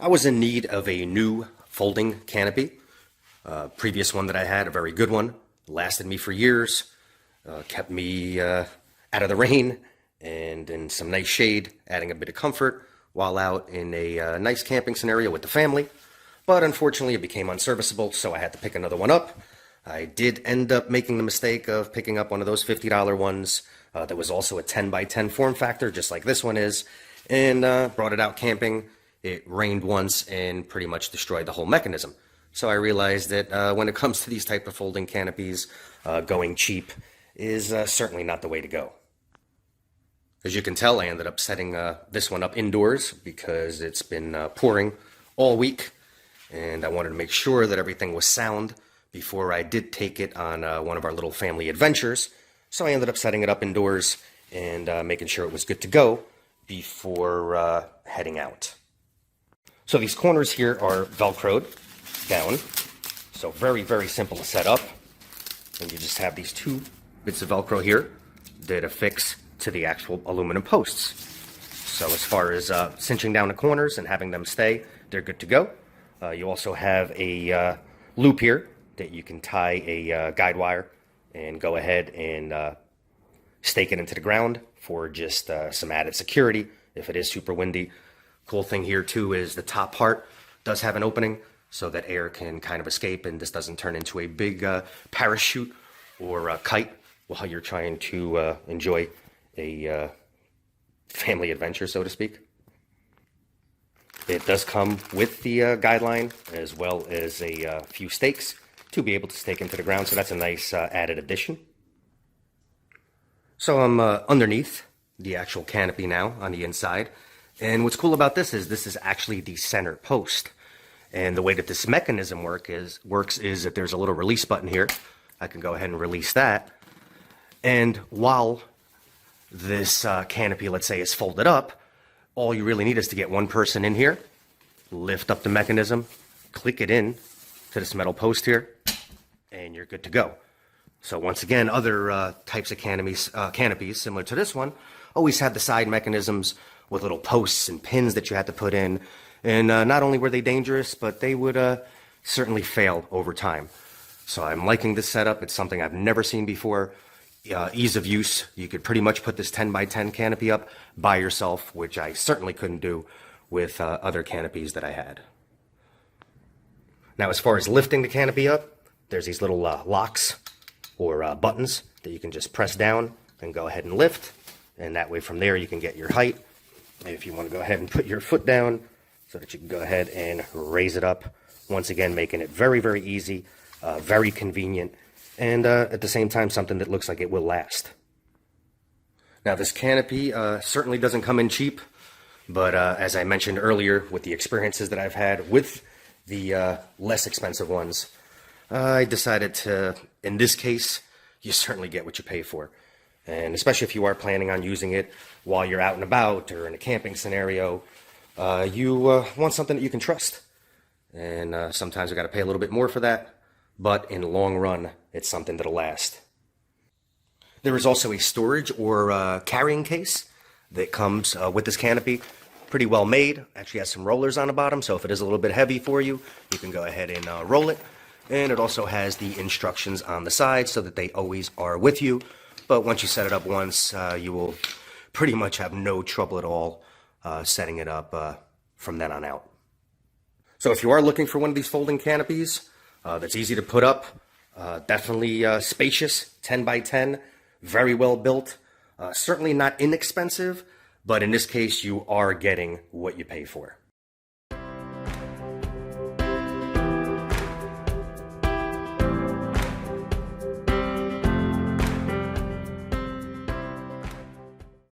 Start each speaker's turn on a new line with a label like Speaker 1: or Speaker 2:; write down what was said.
Speaker 1: I was in need of a new folding canopy. Previous one that I had, a very good one, lasted me for years, kept me out of the rain and in some nice shade, adding a bit of comfort while out in a nice camping scenario with the family. But unfortunately, it became unserviceable, so I had to pick another one up. I did end up making the mistake of picking up one of those $50 ones that was also a 10 by 10 form factor, just like this one is, and brought it out camping. It rained once and pretty much destroyed the whole mechanism. So I realized that when it comes to these type of folding canopies, going cheap is certainly not the way to go. As you can tell, I ended up setting this one up indoors because it's been pouring all week, and I wanted to make sure that everything was sound before I did take it on one of our little family adventures. So I ended up setting it up indoors and making sure it was good to go before heading out. So these corners here are Velcroed down. So very, very simple to set up. And you just have these two bits of Velcro here that affix to the actual aluminum posts. So as far as cinching down the corners and having them stay, they're good to go. You also have a loop here that you can tie a guide wire and go ahead and stake it into the ground for just some added security if it is super windy. Cool thing here too is the top part does have an opening so that air can kind of escape and this doesn't turn into a big parachute or a kite while you're trying to enjoy a family adventure, so to speak. It does come with the guideline as well as a few stakes to be able to stake into the ground, so that's a nice added addition. So I'm underneath the actual canopy now on the inside. And what's cool about this is actually the center post. And the way that this mechanism works is that there's a little release button here. I can go ahead and release that. And while this canopy, let's say, is folded up, all you really need is to get one person in here, lift up the mechanism, click it in to this metal post here, and you're good to go. So once again, other types of canopies similar to this one always had the side mechanisms with little posts and pins that you had to put in. And not only were they dangerous, but they would certainly fail over time. So I'm liking this setup. It's something I've never seen before. Ease of use. You could pretty much put this 10 by 10 canopy up by yourself, which I certainly couldn't do with other canopies that I had. Now, as far as lifting the canopy up, there's these little locks or buttons that you can just press down and go ahead and lift. And that way from there you can get your height. If you want to go ahead and put your foot down so that you can go ahead and raise it up. Once again, making it very, very easy, very convenient, and at the same time, something that looks like it will last. Now, this canopy certainly doesn't come in cheap, but as I mentioned earlier, with the experiences that I've had with the less expensive ones, I decided to, in this case, you certainly get what you pay for. And especially if you are planning on using it while you're out and about or in a camping scenario, you want something that you can trust. And sometimes you got to pay a little bit more for that, but in the long run, it's something that'll last. There is also a storage or carrying case that comes with this canopy. Pretty well made. Actually has some rollers on the bottom, so if it is a little bit heavy for you, you can go ahead and roll it. And it also has the instructions on the side so that they always are with you. But once you set it up once, you will pretty much have no trouble at all setting it up from then on out. So if you are looking for one of these folding canopies that's easy to put up, definitely spacious, 10 by 10, very well built, certainly not inexpensive, but in this case you are getting what you pay for.